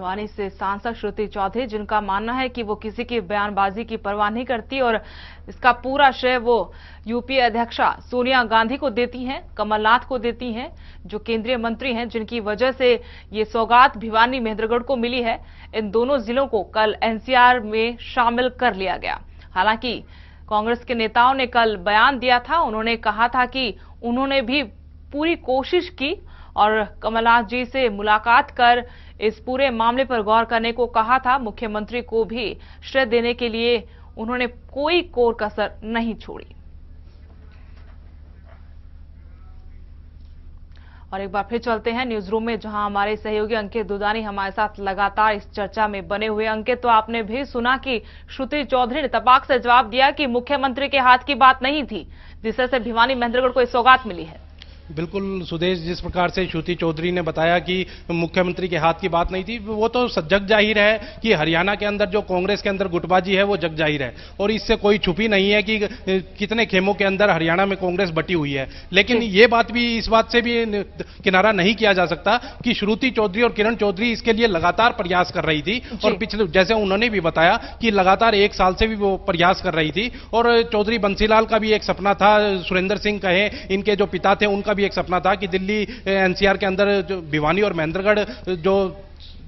भिवानी से सांसद श्रुति चौधरी, जिनका मानना है कि वो किसी की बयानबाजी की परवाह नहीं करती और इसका पूरा श्रेय वो यूपीए अध्यक्षा सोनिया गांधी को देती हैं, कमलनाथ को देती हैं, जो केंद्रीय मंत्री हैं, जिनकी वजह से ये सौगात भिवानी महेंद्रगढ़ को मिली है। इन दोनों जिलों को कल एनसीआर में शामिल कर लिया गया। हालांकि कांग्रेस के नेताओं ने कल बयान दिया था। उन्होंने कहा था कि उन्होंने भी पूरी कोशिश की और कमलनाथ जी से मुलाकात कर इस पूरे मामले पर गौर करने को कहा था। मुख्यमंत्री को भी श्रेय देने के लिए उन्होंने कोई कोर कसर नहीं छोड़ी। और एक बार फिर चलते हैं न्यूज रूम में, जहां हमारे सहयोगी अंकित दुदानी हमारे साथ लगातार इस चर्चा में बने हुए। अंकित, तो आपने भी सुना कि श्रुति चौधरी ने तपाक से जवाब दिया कि मुख्यमंत्री के हाथ की बात नहीं थी, जिससे भिवानी महेंद्रगढ़ को सौगात मिली है। बिल्कुल सुदेश, जिस प्रकार से श्रुति चौधरी ने बताया कि मुख्यमंत्री के हाथ की बात नहीं थी, वो तो जग जाहिर है कि हरियाणा के अंदर जो कांग्रेस के अंदर गुटबाजी है वो जग जाहिर है और इससे कोई छुपी नहीं है कि कितने खेमों के अंदर हरियाणा में कांग्रेस बटी हुई है। लेकिन ये बात भी, इस बात से भी किनारा नहीं किया जा सकता कि श्रुति चौधरी और किरण चौधरी इसके लिए लगातार प्रयास कर रही थी और पिछले, जैसे उन्होंने भी बताया कि लगातार 1 साल से भी वो प्रयास कर रही थी। और चौधरी बंसीलाल का भी एक सपना था, सुरेंद्र सिंह कहे इनके जो पिता थे उनका एक सपना था कि दिल्ली एनसीआर के अंदर जो भिवानी और महेंद्रगढ़ जो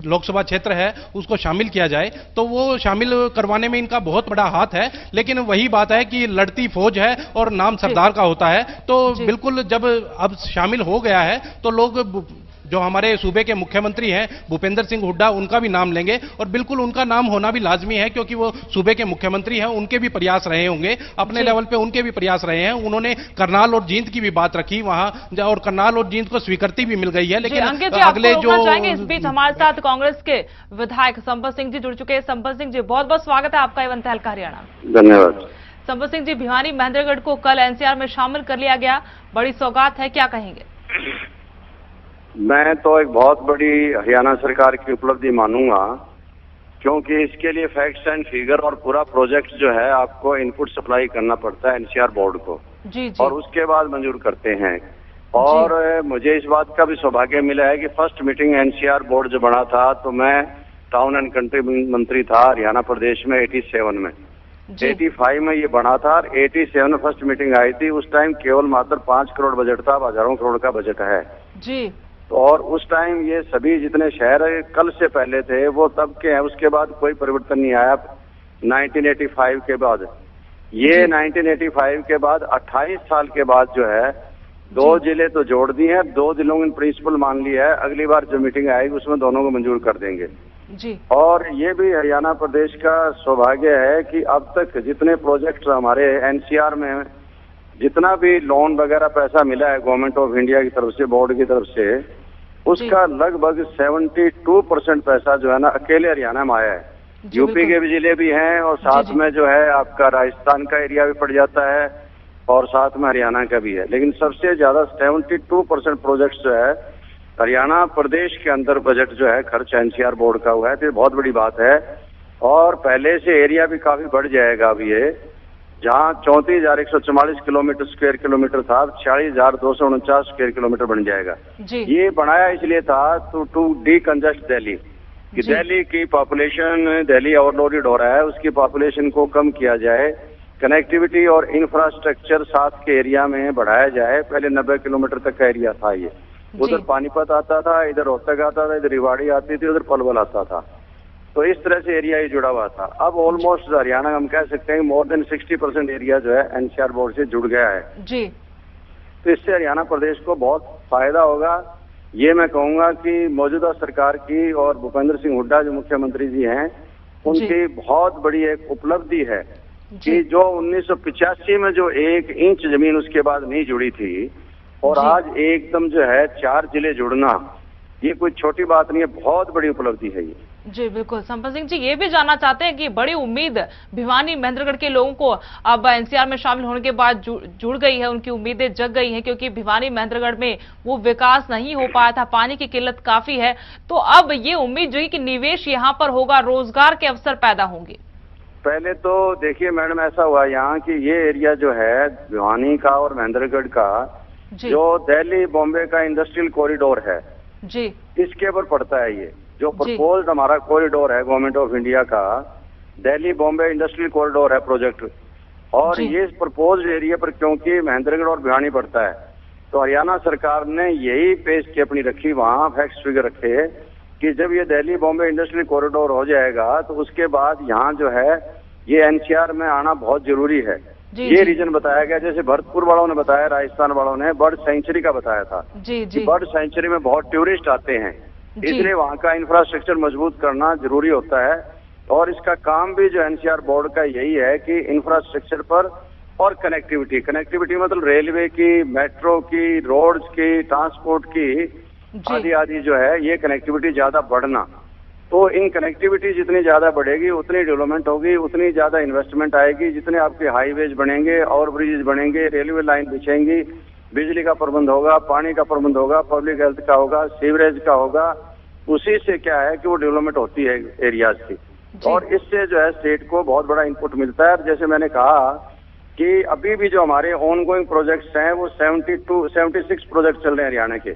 लोकसभा क्षेत्र है उसको शामिल किया जाए, तो वो शामिल करवाने में इनका बहुत बड़ा हाथ है। लेकिन वही बात है कि लड़ती फौज है और नाम सरदार का होता है, तो बिल्कुल जब अब शामिल हो गया है तो लोग जो हमारे सूबे के मुख्यमंत्री हैं भूपेंद्र सिंह हुड्डा, उनका भी नाम लेंगे और बिल्कुल उनका नाम होना भी लाजमी है, क्योंकि वो सूबे के मुख्यमंत्री हैं। उनके भी प्रयास रहे होंगे, अपने लेवल पे उनके भी प्रयास रहे हैं। उन्होंने करनाल और जींद की भी बात रखी वहां, और करनाल और जींद को स्वीकृति भी मिल गई है। लेकिन अगले जो इस बीच हमारे साथ कांग्रेस के विधायक संपत सिंह जी जुड़ चुके हैं। संपत सिंह जी, बहुत बहुत स्वागत है आपका एवन तहलका हरियाणा। धन्यवाद। संपत सिंह जी, भिवानी महेंद्रगढ़ को कल एनसीआर में शामिल कर लिया गया, बड़ी सौगात है, क्या कहेंगे? मैं तो एक बहुत बड़ी हरियाणा सरकार की उपलब्धि मानूंगा, क्योंकि इसके लिए फैक्ट्स एंड फिगर और पूरा प्रोजेक्ट जो है आपको इनपुट सप्लाई करना पड़ता है एनसीआर बोर्ड को। जी। और उसके बाद मंजूर करते हैं। और मुझे इस बात का भी सौभाग्य मिला है कि फर्स्ट मीटिंग एनसीआर बोर्ड जो बना था, तो मैं टाउन एंड कंट्री मंत्री था हरियाणा प्रदेश में 87 में। 85 में ये बना था और 87 में फर्स्ट मीटिंग आई थी। उस टाइम केवल मात्र 5 करोड़ बजट था, अब हजारों करोड़ का बजट है जी। और उस टाइम ये सभी जितने शहर कल से पहले थे वो तब के हैं, उसके बाद कोई परिवर्तन नहीं आया 1985 के बाद। ये 1985 के बाद 28 साल के बाद जो है 2 जिले तो जोड़ दिए हैं, 2 जिलों ने प्रिंसिपल मान लिया है। अगली बार जो मीटिंग आएगी उसमें दोनों को मंजूर कर देंगे जी। और ये भी हरियाणा प्रदेश का सौभाग्य है कि अब तक जितने प्रोजेक्ट हमारे एनसीआर में जितना भी लोन वगैरह पैसा मिला है गवर्नमेंट ऑफ इंडिया की तरफ से, बोर्ड की तरफ से, उसका लगभग 72% पैसा जो है ना अकेले हरियाणा में आया है। यूपी के भी जिले भी हैं और साथ में जो है आपका राजस्थान का एरिया भी पड़ जाता है और साथ में हरियाणा का भी है। लेकिन सबसे ज्यादा 72% प्रोजेक्ट जो है हरियाणा प्रदेश के अंदर बजट जो है खर्च एनसीआर बोर्ड का हुआ है, तो ये बहुत बड़ी बात है। और पहले से एरिया भी काफी बढ़ जाएगा। अब ये जहाँ 34,144 किलोमीटर स्क्वायर किलोमीटर था, 46,249 स्क्वायर किलोमीटर बन जाएगा जी। ये बनाया इसलिए था टू डीकंजेस्ट दिल्ली, कि दिल्ली की पॉपुलेशन, दिल्ली ओवरलोडेड हो रहा है, उसकी पॉपुलेशन को कम किया जाए, कनेक्टिविटी और इंफ्रास्ट्रक्चर साथ के एरिया में बढ़ाया जाए। पहले 90 किलोमीटर तक का एरिया था ये, उधर पानीपत आता था, इधर रोहतक आता था, इधर रेवाड़ी आती थी, उधर पलवल आता था, तो इस तरह से एरिया ही जुड़ा हुआ था। अब ऑलमोस्ट हरियाणा हम कह सकते हैं मोर देन 60% एरिया जो है एनसीआर बोर्ड से जुड़ गया है जी। तो इससे हरियाणा प्रदेश को बहुत फायदा होगा। ये मैं कहूंगा कि मौजूदा सरकार की और भूपेंद्र सिंह हुड्डा जो मुख्यमंत्री जी हैं, उनकी बहुत बड़ी एक उपलब्धि है कि जो 1985 में जो 1 इंच जमीन उसके बाद नहीं जुड़ी थी और आज एकदम जो है 4 जिले जुड़ना, ये कोई छोटी बात नहीं है, बहुत बड़ी उपलब्धि है ये जी। बिल्कुल। संपत सिंह जी, ये भी जानना चाहते हैं कि बड़ी उम्मीद भिवानी महेंद्रगढ़ के लोगों को अब एनसीआर में शामिल होने के बाद जुड़ गई है, उनकी उम्मीदें जग गई हैं, क्योंकि भिवानी महेंद्रगढ़ में वो विकास नहीं हो पाया था, पानी की किल्लत काफी है, तो अब ये उम्मीद जो है कि निवेश यहाँ पर होगा, रोजगार के अवसर पैदा होंगे। पहले तो देखिए मैडम, ऐसा हुआ यहाँ कि ये एरिया जो है भिवानी का और महेंद्रगढ़ का, जो दिल्ली बॉम्बे का इंडस्ट्रियल कॉरिडोर है जी, इसके ऊपर पड़ता है ये। जो प्रपोज्ड हमारा कॉरिडोर है गवर्नमेंट ऑफ इंडिया का, दिल्ली बॉम्बे इंडस्ट्रियल कॉरिडोर है प्रोजेक्ट, और ये प्रपोज्ड एरिया पर क्योंकि महेंद्रगढ़ और भिवानी पड़ता है, तो हरियाणा सरकार ने यही पेश की अपनी रखी, वहां फैक्ट्स फिगर रखे कि जब ये दिल्ली बॉम्बे इंडस्ट्रियल कॉरिडोर हो जाएगा तो उसके बाद यहाँ जो है ये एनसीआर में आना बहुत जरूरी है। ये रीजन बताया गया, जैसे भरतपुर वालों ने बताया, राजस्थान वालों ने बर्ड सेंचुरी का बताया था। बर्ड सेंचुरी में बहुत टूरिस्ट आते हैं, इसलिए वहाँ का इंफ्रास्ट्रक्चर मजबूत करना जरूरी होता है। और इसका काम भी जो एनसीआर बोर्ड का यही है कि इंफ्रास्ट्रक्चर पर और कनेक्टिविटी मतलब रेलवे की, मेट्रो की, रोड्स की, ट्रांसपोर्ट की आदि जो है, ये कनेक्टिविटी ज्यादा बढ़ना। तो इन कनेक्टिविटी जितनी ज्यादा बढ़ेगी उतनी डेवलपमेंट होगी, उतनी ज्यादा इन्वेस्टमेंट आएगी, जितने आपके हाईवेज बनेंगे और ब्रिजेज बनेंगे, रेलवे लाइन बिछेंगी, बिजली का प्रबंध होगा, पानी का प्रबंध होगा, पब्लिक हेल्थ का होगा, सीवरेज का होगा, उसी से क्या है कि वो डेवलपमेंट होती है एरियाज की, और इससे जो है स्टेट को बहुत बड़ा इनपुट मिलता है। जैसे मैंने कहा कि अभी भी जो हमारे ऑन गोइंग प्रोजेक्ट्स हैं वो 76 प्रोजेक्ट चल रहे हैं हरियाणा के,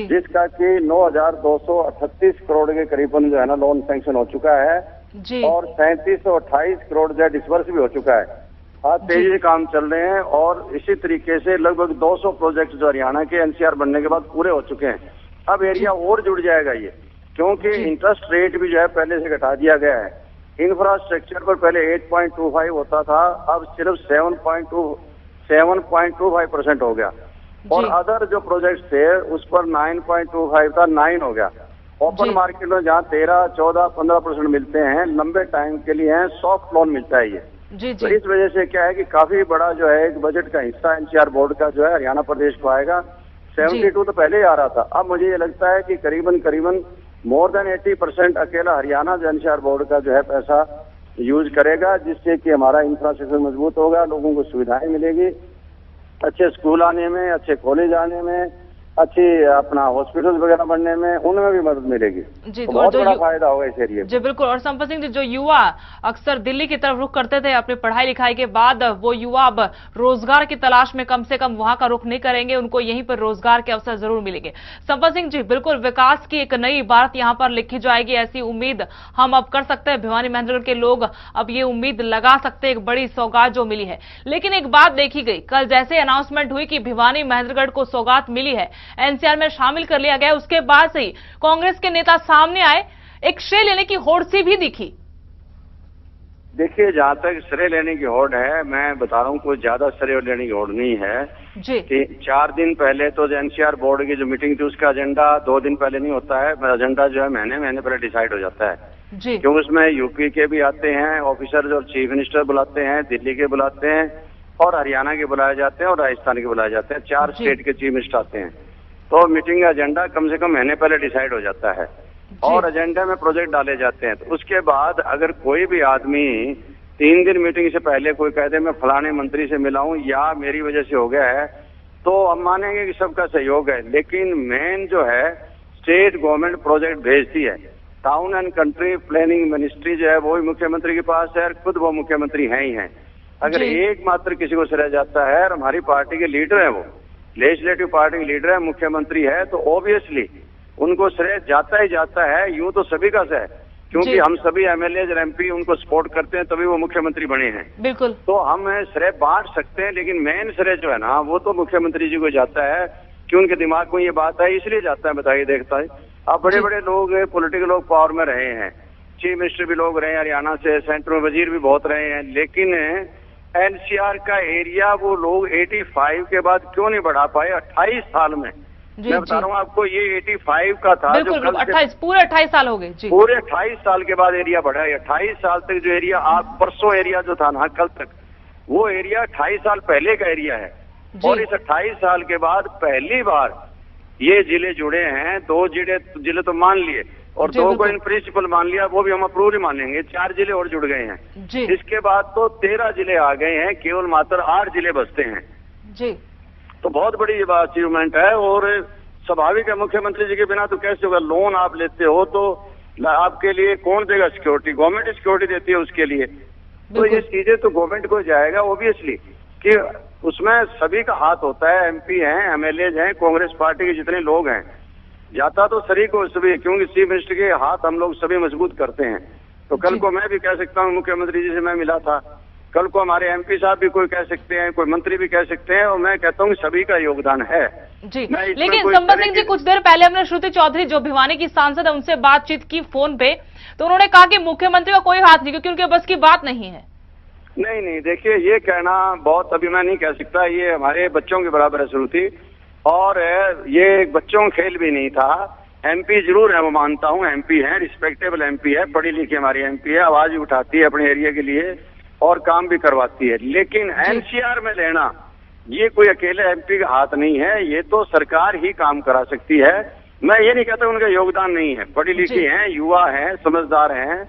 जिसका कि 9,238 करोड़ के करीबन जो है ना लोन सैंक्शन हो चुका है और 3728 करोड़ जो है डिस्बर्स भी हो चुका है। आज तेजी से काम चल रहे हैं और इसी तरीके से लगभग 200 प्रोजेक्ट जो हरियाणा के एनसीआर बनने के बाद पूरे हो चुके हैं। अब एरिया और जुड़ जाएगा ये, क्योंकि इंटरेस्ट रेट भी जो है पहले से घटा दिया गया है। इंफ्रास्ट्रक्चर पर पहले 8.25 होता था, अब सिर्फ 7.25% हो गया, और अदर जो प्रोजेक्ट थे उस पर 9.25 था, 9 हो गया। ओपन मार्केट में जहाँ 13, 14, 15% मिलते हैं, लंबे टाइम के लिए हैं, सॉफ्ट लोन मिलता है ये। तो इस वजह से क्या है कि काफी बड़ा जो है एक बजट का हिस्सा एनसीआर बोर्ड का जो है हरियाणा प्रदेश को आएगा। 72 तो पहले ही आ रहा था, अब मुझे ये लगता है कि करीबन मोर देन 80% अकेला हरियाणा जो एनसीआर बोर्ड का जो है पैसा यूज करेगा, जिससे कि हमारा इंफ्रास्ट्रक्चर मजबूत होगा, लोगों को सुविधाएं मिलेगी, अच्छे स्कूल आने में, अच्छे कॉलेज आने में, अच्छी अपना हॉस्पिटल वगैरह बनने में, उनमें भी मदद मिलेगी। तो बहुत बड़ा फायदा होगा इस एरिया में। जी बिल्कुल। और संपत सिंह जी, जो युवा अक्सर दिल्ली की तरफ रुख करते थे अपनी पढ़ाई लिखाई के बाद, वो युवा अब रोजगार की तलाश में कम से कम वहां का रुख नहीं करेंगे, उनको यहीं पर रोजगार के अवसर जरूर मिलेंगे। संपत सिंह जी, बिल्कुल विकास की एक नई इबारत यहाँ पर लिखी जाएगी, ऐसी उम्मीद हम अब कर सकते हैं। भिवानी महेंद्रगढ़ के लोग अब ये उम्मीद लगा सकते हैं, एक बड़ी सौगात जो मिली है। लेकिन एक बात देखी गई, कल जैसे अनाउंसमेंट हुई कि भिवानी महेंद्रगढ़ को सौगात मिली है, एनसीआर में शामिल कर लिया गया, उसके बाद से ही कांग्रेस के नेता सामने आए, एक श्रेय लेने की होड़ सी भी दिखी। देखिए, जहां तक श्रेय लेने की होड़ है, मैं बता रहा हूं कोई ज्यादा श्रेय लेने की होड़ नहीं है जी। कि 4 दिन पहले तो एनसीआर बोर्ड की जो मीटिंग थी उसका एजेंडा 2 दिन पहले नहीं होता है, एजेंडा जो है महीने पहले डिसाइड हो जाता है जी। क्योंकि उसमें यूपी के भी आते हैं ऑफिसर, जो चीफ मिनिस्टर बुलाते हैं, दिल्ली के बुलाते हैं, और हरियाणा के बुलाए जाते हैं, और राजस्थान के बुलाए जाते हैं। 4 स्टेट के चीफ मिनिस्टर आते हैं, तो मीटिंग का एजेंडा कम से कम महीने पहले डिसाइड हो जाता है और एजेंडा में प्रोजेक्ट डाले जाते हैं। तो उसके बाद अगर कोई भी आदमी 3 दिन मीटिंग से पहले कोई कह दे मैं फलाने मंत्री से मिला हूं या मेरी वजह से हो गया है, तो हम मानेंगे कि सबका सहयोग है। लेकिन मेन जो है स्टेट गवर्नमेंट प्रोजेक्ट भेजती है, town and country planning ministry जो है वो भी मुख्यमंत्री के पास है, और खुद वो मुख्यमंत्री हैं ही हैं। अगर एकमात्र किसी को श्रेय जाता है, और हमारी पार्टी के लीडर है, वो लेजिस्लेटिव पार्टी के लीडर है, मुख्यमंत्री है, तो ऑब्वियसली उनको श्रेय जाता ही जाता है। यूं तो सभी का श्रेय, क्योंकि हम सभी एमएलए और एमपी उनको सपोर्ट करते हैं, तभी वो मुख्यमंत्री बने हैं। बिल्कुल। तो हम श्रेय बांट सकते हैं, लेकिन मेन श्रेय जो है ना वो तो मुख्यमंत्री जी को जाता है, कि उनके दिमाग में ये बात है, इसलिए जाता है। बताइए, देखता है अब बड़े बड़े लोग पॉलिटिकल लोग पावर में रहे हैं, चीफ मिनिस्टर भी लोग रहे हैं हरियाणा से, सेंटर में वजीर भी बहुत रहे हैं, लेकिन एनसीआर का एरिया वो लोग 85 के बाद क्यों नहीं बढ़ा पाए 28 साल में। मैं बता रहा हूँ आपको, ये 85 का था, जो कल 28 पूरे 28 साल हो गए जी। पूरे 28 साल के बाद एरिया बढ़ा है। 28 साल तक जो एरिया, आप परसों एरिया जो था ना कल तक, वो एरिया 28 साल पहले का एरिया है, और इस 28 साल के बाद पहली बार ये जिले जुड़े हैं। 2 जिले तो मान लिए, और 2 को इन प्रिंसिपल मान लिया, वो भी हम अप्रूव ही मानेंगे। 4 जिले और जुड़ गए हैं। इसके बाद तो 13 जिले आ गए हैं, केवल मात्र 8 जिले बचते हैं जी। तो बहुत बड़ी ये अचीवमेंट है, और स्वाभाविक है, मुख्यमंत्री जी के बिना तो कैसे होगा। लोन आप लेते हो तो आपके लिए कौन देगा सिक्योरिटी? गवर्नमेंट सिक्योरिटी देती है उसके लिए। तो ये चीजें तो गवर्नमेंट को जाएगा ऑब्वियसली, कि उसमें सभी का हाथ होता है। एमपी हैं, एमएलए हैं, कांग्रेस पार्टी के जितने लोग हैं, जाता तो सभी को सभी, क्योंकि चीफ मिनिस्टर के हाथ हम लोग सभी मजबूत करते हैं। तो कल को मैं भी कह सकता हूँ मुख्यमंत्री जी से मैं मिला था, कल को हमारे एमपी साहब भी कोई कह सकते हैं, कोई मंत्री भी कह सकते हैं, और मैं कहता हूँ सभी का योगदान है जी। लेकिन संपत सिंह जी, कुछ देर पहले हमने श्रुति चौधरी जो भिवानी की सांसद है उनसे बातचीत की फोन पे, तो उन्होंने कहा कि मुख्यमंत्री का कोई हाथ नहीं, क्योंकि उनके बस की बात नहीं है। नहीं, देखिए ये कहना बहुत, अभी मैं नहीं कह सकता, ये हमारे बच्चों के बराबर है श्रुति, और ये बच्चों का खेल भी नहीं था। एमपी जरूर है, वो मानता हूँ, एमपी है, रिस्पेक्टेबल एमपी है, पढ़ी लिखी हमारी एमपी है, आवाज भी उठाती है अपने एरिया के लिए और काम भी करवाती है। लेकिन एनसीआर में लेना ये कोई अकेले एमपी का हाथ नहीं है, ये तो सरकार ही काम करा सकती है। मैं ये नहीं कहता उनका योगदान नहीं है, पढ़ी लिखी हैं, युवा हैं, समझदार हैं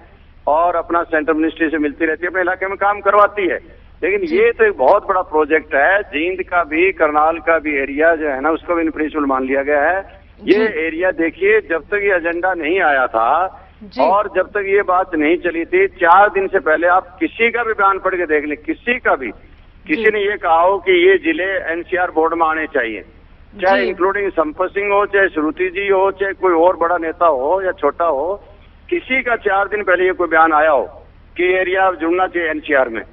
और अपना सेंट्रल मिनिस्ट्री से मिलती रहती है, अपने इलाके में काम करवाती है। लेकिन ये तो एक बहुत बड़ा प्रोजेक्ट है, जींद का भी, करनाल का भी एरिया जो है ना, उसको भी प्रिंसिपल मान लिया गया है। ये एरिया देखिए, जब तक ये एजेंडा नहीं आया था और जब तक ये बात नहीं चली थी, 4 दिन से पहले आप किसी का भी बयान पढ़ के देख लें, किसी का भी, किसी ने ये कहा हो कि ये जिले एनसीआर बोर्ड में आने चाहिए, चाहे इंक्लूडिंग संपत सिंह हो, चाहे श्रुति जी हो, चाहे कोई और बड़ा नेता हो या छोटा हो, किसी का 4 दिन पहले ये कोई बयान आया हो कि एरिया जुड़ना चाहिए एनसीआर में,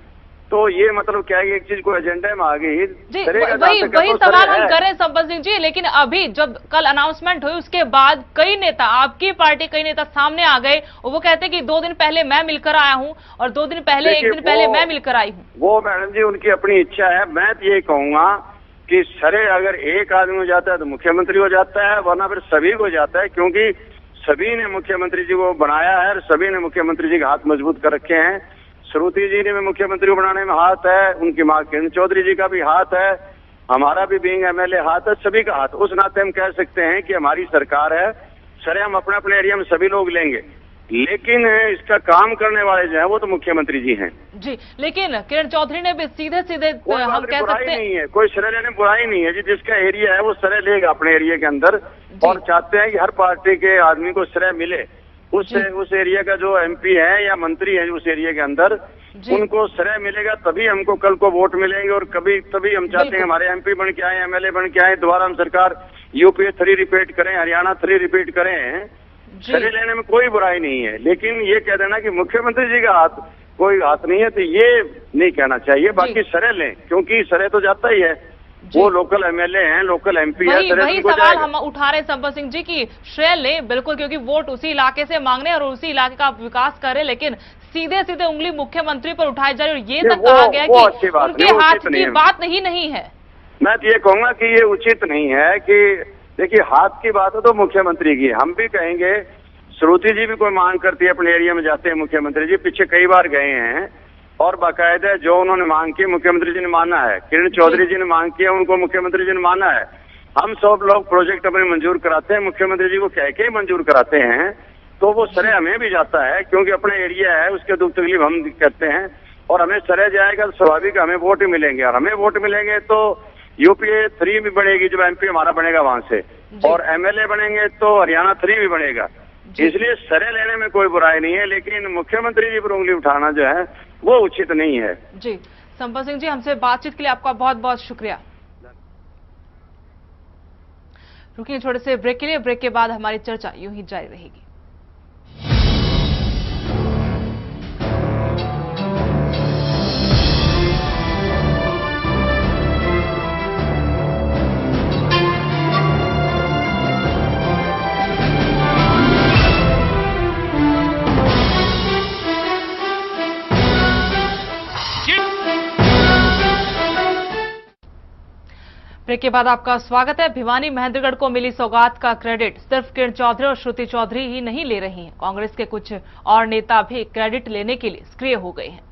तो ये मतलब क्या है, एक चीज को एजेंडा में आ गई। वही सवाल हम कर रहे हैं संपत सिंह जी। लेकिन अभी जब कल अनाउंसमेंट हुई उसके बाद कई नेता, आपकी पार्टी कई नेता सामने आ गए और वो कहते हैं कि 2 दिन पहले मैं मिलकर आया हूँ और 2 दिन पहले, 1 दिन पहले मैं मिलकर आई हूँ। वो मैडम जी उनकी अपनी इच्छा है। मैं तो ये कहूंगा कि सरे अगर एक आदमी हो जाता है तो मुख्यमंत्री हो जाता है, वरना फिर सभी को जाता है, क्योंकि सभी ने मुख्यमंत्री जी को बनाया है और सभी ने मुख्यमंत्री जी के हाथ मजबूत कर रखे हैं। श्रुति जी ने भी मुख्यमंत्री को बनाने में हाथ है, उनकी मां किरण चौधरी जी का भी हाथ है, हमारा भी बीइंग एमएलए हाथ है, सभी का हाथ। उस नाते हम कह सकते हैं कि हमारी सरकार है, सरे हम अपने अपने एरिया में सभी लोग लेंगे, लेकिन इसका काम करने वाले जो है वो तो मुख्यमंत्री जी हैं जी। लेकिन किरण चौधरी ने भी सीधे सीधे हम कह सकते हैं, नहीं है कोई सरे लेने बुराई नहीं है जी, जिसका एरिया है वो सरे लेगा अपने एरिया के अंदर, और चाहते हैं कि हर पार्टी के आदमी को श्रेय मिले। उस एरिया का जो एमपी है या मंत्री है उस एरिया के अंदर, उनको श्रेय मिलेगा, तभी हमको कल को वोट मिलेंगे। और तभी हम चाहते हैं हमारे एमपी बन के आए, एमएलए बन के आए, दोबारा हम सरकार यूपी 3 रिपीट करें, हरियाणा 3 रिपीट करें। श्रेय लेने में कोई बुराई नहीं है, लेकिन ये कह देना कि मुख्यमंत्री जी का हाथ कोई हाथ नहीं है, तो ये नहीं कहना चाहिए। बाकी श्रेय लें, क्योंकि श्रेय तो जाता ही है, वो लोकल एमएलए हैं, लोकल एमपी है। वही सवाल हम उठा रहे हैं संपत सिंह जी की श्रेय ले, बिल्कुल, क्योंकि वोट उसी इलाके से मांगने और उसी इलाके का विकास करे, लेकिन सीधे सीधे उंगली मुख्यमंत्री पर उठाई जा रही है। ये तक कहा गया कि उनके हाथ की बात नहीं है। मैं तो ये कहूंगा कि ये उचित नहीं है कि देखिए, हाथ की बात है तो मुख्यमंत्री की, हम भी कहेंगे। श्रुति जी भी कोई मांग करती है, अपने एरिया में जाते हैं मुख्यमंत्री जी, पीछे कई बार गए हैं और बाकायदा जो उन्होंने मांग की मुख्यमंत्री जी ने माना है, किरण चौधरी जी ने मांग की है, उनको मुख्यमंत्री जी ने माना है। हम सब लोग प्रोजेक्ट अपने मंजूर कराते हैं, मुख्यमंत्री जी को कह के मंजूर कराते हैं, तो वो श्रेय हमें भी जाता है, क्योंकि अपने एरिया है, उसके दुख तकलीफ हम करते हैं और हमें श्रेय जाएगा तो स्वाभाविक हमें वोट मिलेंगे, और हमें वोट मिलेंगे तो यूपी 3 भी बढ़ेगी, जब एमपी हमारा बनेगा वहां से, और एमएलए बनेंगे तो हरियाणा 3 भी बनेगा। इसलिए श्रेय लेने में कोई बुराई नहीं है, लेकिन मुख्यमंत्री जी पर उंगली उठाना जो है वो उचित नहीं है जी। संपत सिंह जी, हमसे बातचीत के लिए आपका बहुत बहुत शुक्रिया। रुकिए छोटे से ब्रेक के लिए, ब्रेक के बाद हमारी चर्चा यूं ही जारी रहेगी। ब्रेक के बाद आपका स्वागत है। भिवानी महेंद्रगढ़ को मिली सौगात का क्रेडिट सिर्फ किरण चौधरी और श्रुति चौधरी ही नहीं ले रही हैं, कांग्रेस के कुछ और नेता भी क्रेडिट लेने के लिए सक्रिय हो गए हैं।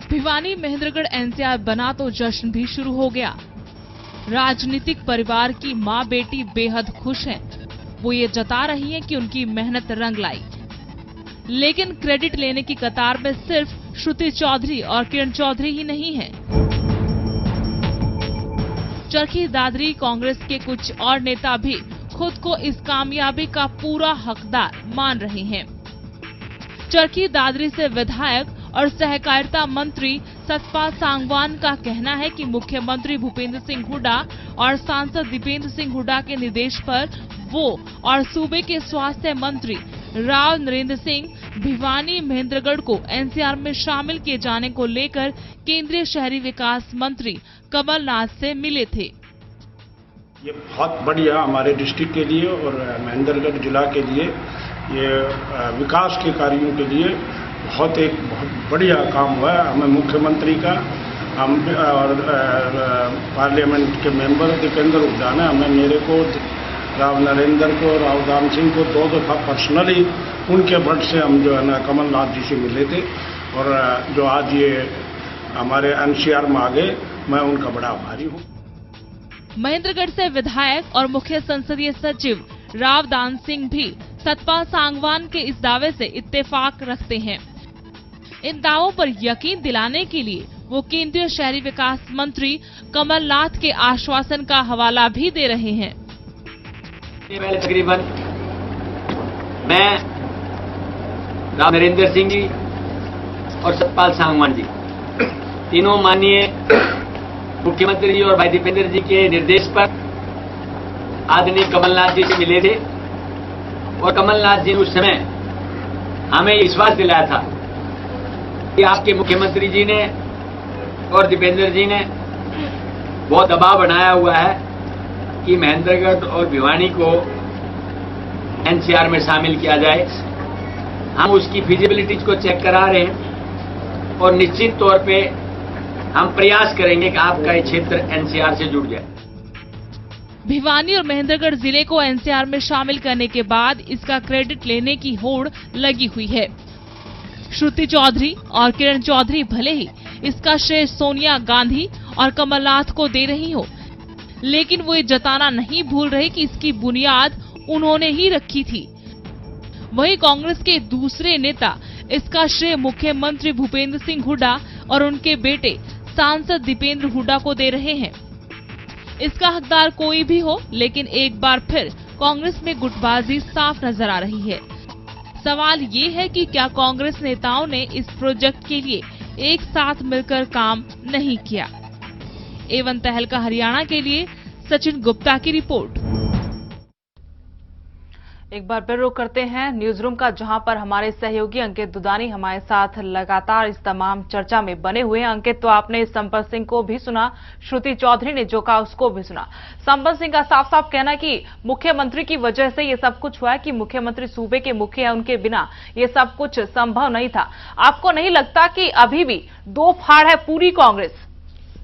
भिवानी महेंद्रगढ़ एनसीआर बना तो जश्न भी शुरू हो गया। राजनीतिक परिवार की मां बेटी बेहद खुश हैं। वो ये जता रही हैं कि उनकी मेहनत रंग लाई, लेकिन क्रेडिट लेने की कतार में सिर्फ श्रुति चौधरी और किरण चौधरी ही नहीं हैं। चरखी दादरी कांग्रेस के कुछ और नेता भी खुद को इस कामयाबी का पूरा हकदार मान रहे हैं। चरखी दादरी से विधायक और सहकारिता मंत्री सतपाल सांगवान का कहना है कि मुख्यमंत्री भूपेंद्र सिंह हुड्डा और सांसद दीपेंद्र सिंह हुड्डा के निर्देश पर वो और सूबे के स्वास्थ्य मंत्री राव नरेंद्र सिंह भिवानी महेंद्रगढ़ को एनसीआर में शामिल किए जाने को लेकर केंद्रीय शहरी विकास मंत्री कमलनाथ से मिले थे। ये बहुत बढ़िया हमारे डिस्ट्रिक्ट के लिए और महेंद्रगढ़ जिला के लिए, ये विकास के कार्यों के लिए बहुत बढ़िया काम हुआ है। हमें मुख्यमंत्री का हम और पार्लियामेंट के मेंबर दीपेंद्र हुड्डा ने हमें, मेरे को, राव नरेंद्र को, राव दाम सिंह को 2 दफा पर्सनली उनके बट से हम जो है ना कमलनाथ जी से मिले थे, और जो आज ये हमारे एनसीआर में आ गए, मैं उनका बड़ा आभारी हूँ। महेंद्रगढ़ से विधायक और मुख्य संसदीय सचिव राव दान सिंह भी सतपाल सांगवान के इस दावे से इत्तेफाक रखते हैं। इन दावों पर यकीन दिलाने के लिए वो केंद्रीय शहरी विकास मंत्री कमलनाथ के आश्वासन का हवाला भी दे रहे हैं। पहले तकरीबन मैं राव नरेंद्र सिंह जी और सतपाल सांगवान जी तीनों माननीय मुख्यमंत्री जी और भाई दीपेंद्र जी के निर्देश पर आदरणीय कमलनाथ जी से मिले थे, और कमलनाथ जी ने उस समय हमें विश्वास दिलाया था कि आपके मुख्यमंत्री जी ने और दीपेंद्र जी ने बहुत दबाव बनाया हुआ है कि महेंद्रगढ़ और भिवानी को एनसीआर में शामिल किया जाए। हम उसकी फिजिबिलिटीज को चेक करा रहे हैं और निश्चित तौर पे हम प्रयास करेंगे कि आपका ये क्षेत्र एनसीआर से जुड़ जाए। भिवानी और महेंद्रगढ़ जिले को एनसीआर में शामिल करने के बाद इसका क्रेडिट लेने की होड़ लगी हुई है। श्रुति चौधरी और किरण चौधरी भले ही इसका श्रेय सोनिया गांधी और कमलनाथ को दे रही हो, लेकिन वो ये जताना नहीं भूल रहे कि इसकी बुनियाद उन्होंने ही रखी थी। वहीं कांग्रेस के दूसरे नेता इसका श्रेय मुख्यमंत्री भूपेंद्र सिंह हुड्डा और उनके बेटे सांसद दीपेंद्र हुड्डा को दे रहे हैं। इसका हकदार कोई भी हो, लेकिन एक बार फिर कांग्रेस में गुटबाजी साफ नजर आ रही है। सवाल ये है कि क्या कांग्रेस नेताओं ने इस प्रोजेक्ट के लिए एक साथ मिलकर काम नहीं किया। एवन तहलका हरियाणा के लिए सचिन गुप्ता की रिपोर्ट। एक बार फिर रुख करते हैं न्यूज रूम का, जहां पर हमारे सहयोगी अंकित दुदानी हमारे साथ लगातार इस तमाम चर्चा में बने हुए हैं। अंकित, तो आपने संपत सिंह को भी सुना, श्रुति चौधरी ने जो कहा उसको भी सुना। संपत सिंह का साफ साफ कहना कि मुख्यमंत्री की वजह से ये सब कुछ हुआ है, कि मुख्यमंत्री सूबे के मुखिया है, उनके बिना ये सब कुछ संभव नहीं था। आपको नहीं लगता कि अभी भी दो फाड़ है पूरी कांग्रेस?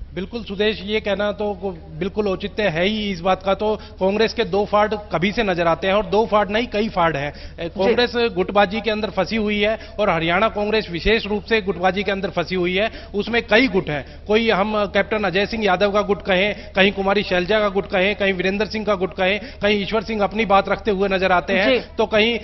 बिल्कुल सुदेश, ये कहना तो बिल्कुल औचित्य है ही इस बात का। तो कांग्रेस के 2 फाड़ कभी से नजर आते हैं, और 2 फाड़ नहीं कई फाड़ हैं। कांग्रेस गुटबाजी के अंदर फंसी हुई है, और हरियाणा कांग्रेस विशेष रूप से गुटबाजी के अंदर फंसी हुई है। उसमें कई गुट हैं। कोई हम कैप्टन अजय सिंह यादव का गुट कहें, कहीं कुमारी शैलजा का गुट कहें, कहीं वीरेंद्र सिंह का गुट कहें, कहीं ईश्वर सिंह अपनी बात रखते हुए नजर आते हैं, तो कहीं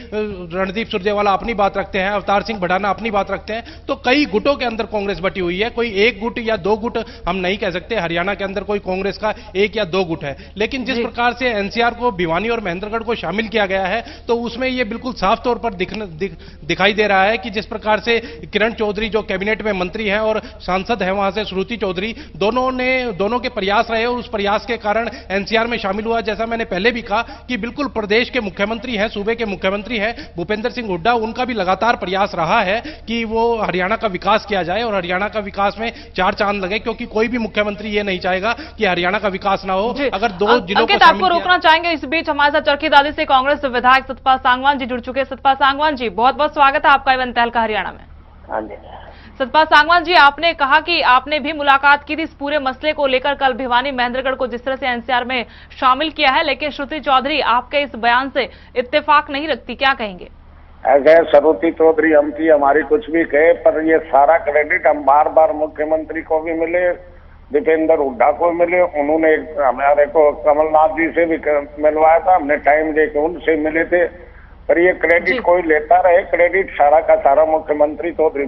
रणदीप सुरजेवाला अपनी बात रखते हैं, अवतार सिंह भड़ाना अपनी बात रखते हैं। तो कई गुटों के अंदर कांग्रेस बटी हुई है। कोई एक गुट या 2 गुट हम नहीं कह सकते। हरियाणा के अंदर कोई कांग्रेस का 1 या 2 गुट है। लेकिन जिस प्रकार से एनसीआर को भिवानी और महेंद्रगढ़ को शामिल किया गया है, तो उसमें यह बिल्कुल साफ तौर पर दिखाई दे रहा है कि जिस प्रकार से किरण चौधरी जो कैबिनेट में मंत्री हैं और सांसद हैं वहां से श्रुति चौधरी, दोनों के प्रयास रहे, और उस प्रयास के कारण एनसीआर में शामिल हुआ। जैसा मैंने पहले भी कहा कि बिल्कुल प्रदेश के मुख्यमंत्री हैं, सूबे के मुख्यमंत्री हैं भूपेंद्र सिंह हुड्डा, उनका भी लगातार प्रयास रहा है कि वो हरियाणा का विकास किया जाए, और हरियाणा का विकास में 4 चांद लगे, क्योंकि कोई भी मुख्यमंत्री ये नहीं चाहेगा कि हरियाणा का विकास ना हो। अगर 2 जिलों को आपको रोकना चाहेंगे। इस बीच हमारे साथ चरखीदादी से कांग्रेस विधायक सतपाल सांगवान जी जुड़ चुके हैं। सतपाल सांगवान जी, बहुत बहुत स्वागत है आपका एवन तहलका हरियाणा में। हाँ जी। सतपाल सांगवान जी, आपने कहा कि आपने भी मुलाकात की थी इस पूरे मसले को लेकर कल भिवानी महेंद्रगढ़ को जिस तरह से एनसीआर में शामिल किया है, लेकिन श्रुति चौधरी आपके इस बयान से इत्तेफाक नहीं रखती, क्या कहेंगे? ऐसे श्रुति चौधरी हम थी, हमारी कुछ भी कहे, पर ये सारा क्रेडिट हम बार बार मुख्यमंत्री को भी मिले, दीपेंद्र हुड्डा को मिले, उन्होंने हमारे को कमलनाथ जी से भी मिलवाया था, हमने टाइम देके उनसे मिले थे। पर ये क्रेडिट कोई लेता रहे, क्रेडिट सारा का सारा मुख्यमंत्री चौधरी